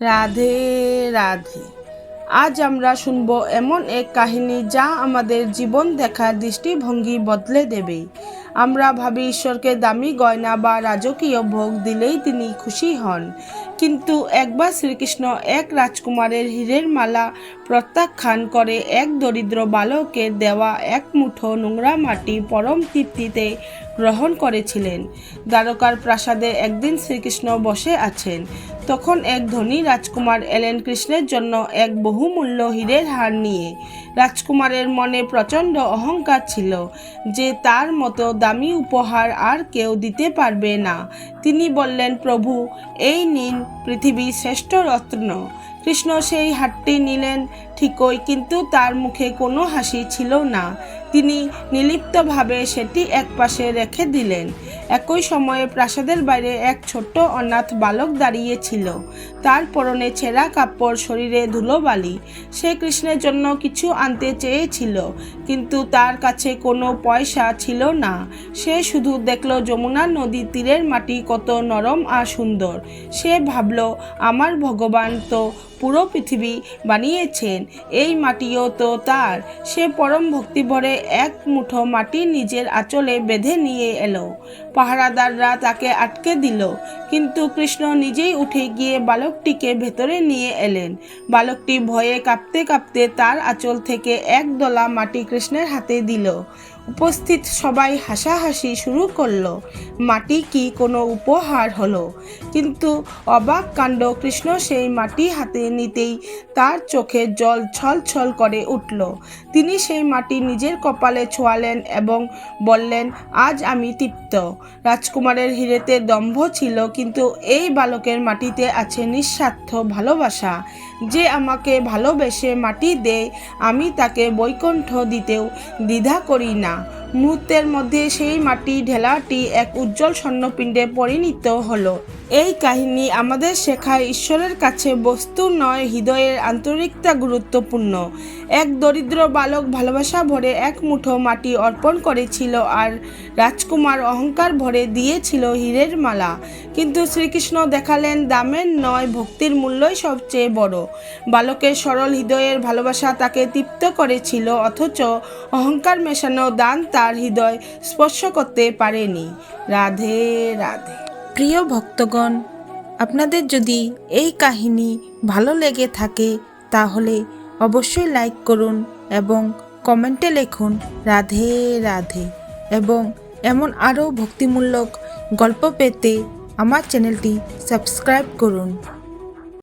রাধে রাধে। আজ আমরা শুনব এমন এক কাহিনী যা আমাদের জীবন দেখার দৃষ্টিভঙ্গি বদলে দেবে। আমরা ভাবি ঈশ্বরকে দামি গয়না বা রাজকীয় ভোগ দিলেই তিনি খুশি হন, কিন্তু একবার শ্রীকৃষ্ণ এক রাজকুমারের হীরের মালা প্রত্যাখ্যান করে এক দরিদ্র বালকের দেওয়া এক মুঠো নোংরা মাটি পরম তৃপ্তিতে গ্রহণ করেছিলেন। দ্বারকার প্রাসাদে একদিন শ্রীকৃষ্ণ বসে আছেন। তখন এক ধনী রাজকুমার এলেন কৃষ্ণের জন্য এক বহুমূল্য হীরের হার নিয়ে। রাজকুমারের মনে প্রচণ্ড অহংকার ছিল যে তার মতো দামি উপহার আর কেউ দিতে পারবে না। তিনি বললেন, প্রভু, এই নিন পৃথিবীর শ্রেষ্ঠ রত্ন। কৃষ্ণ সেই হারটি নিলেন ঠিকই, কিন্তু তার মুখে কোনো হাসি ছিল না। তিনি নির্লিপ্তভাবে সেটি একপাশে রেখে দিলেন। একই সময়ে প্রাসাদের বাইরে এক ছোট্ট অনাথ বালক দাঁড়িয়ে ছিল। তার পরনে ছেঁড়া কাপড়, শরীরে ধুলোবালি। সে কৃষ্ণের জন্য কিছু আনতে চেয়েছিল, কিন্তু তার কাছে কোনো পয়সা ছিল না। সে শুধু দেখল যমুনা নদীর তীরের মাটি কত নরম আর সুন্দর। সে ভাবল, আমার ভগবান তো পুরো পৃথিবী বানিয়েছেন, এই মাটিও তো তার। সে পরম ভক্তিভরে এক মুঠো মাটি নিজের আঁচলে বেঁধে নিয়ে এলো। পাহারাদাররা তাকে আটকে দিল, কিন্তু কৃষ্ণ নিজেই উঠে গিয়ে বালকটিকে ভেতরে নিয়ে এলেন। বালকটি ভয়ে কাঁপতে কাঁপতে তার আঁচল থেকে এক দলা মাটি কৃষ্ণের হাতে দিল। উপস্থিত সবাই হাসাহাসি শুরু করলো। মাটি কি কোনো উপহার হলো? কিন্তু অবাক কাণ্ড, কৃষ্ণ সেই মাটি হাতে নিতেই তার চোখে জল ছলছল করে উঠল। তিনি সেই মাটি নিজের কপালে ছোঁয়ালেন এবং বললেন, আজ আমি তৃপ্ত। রাজকুমারের হীরেতে দম্ভ ছিল, কিন্তু এই বালকের মাটিতে আছে নিঃস্বার্থ ভালোবাসা। যে আমাকে ভালোবেসে মাটি দেয়, আমি তাকে বৈকুণ্ঠ দিতেও দ্বিধা করি না। মুহূর্তের মধ্যে সেই মাটি ঢেলাটি এক উজ্জ্বল স্বর্ণপিণ্ডে পরিণত হলো। এই কাহিনী আমাদের শেখায়, ঈশ্বরের কাছে বস্তু নয়, হৃদয়ের আন্তরিকতা গুরুত্বপূর্ণ। এক দরিদ্র বালক ভালোবাসা ভরে এক মুঠো মাটি অর্পণ করেছিল, আর রাজকুমার অহংকার ভরে দিয়েছিল হীরের মালা। কিন্তু শ্রীকৃষ্ণ দেখালেন, দামের নয়, ভক্তির মূল্যই সবচেয়ে বড়। বালকের সরল হৃদয়ের ভালোবাসা তাকে তৃপ্ত করেছিল, অথচ অহংকার মেশানো দান তার হৃদয় স্পর্শ করতে পারেনি। রাধে রাধে। প্রিয় ভক্তগণ, আপনাদের যদি এই কাহিনী ভালো লেগে থাকে তাহলে অবশ্যই লাইক করুন এবং কমেন্টে লিখুন রাধে রাধে। এবং এমন আরও ভক্তিমূলক গল্প পেতে আমার চ্যানেলটি সাবস্ক্রাইব করুন।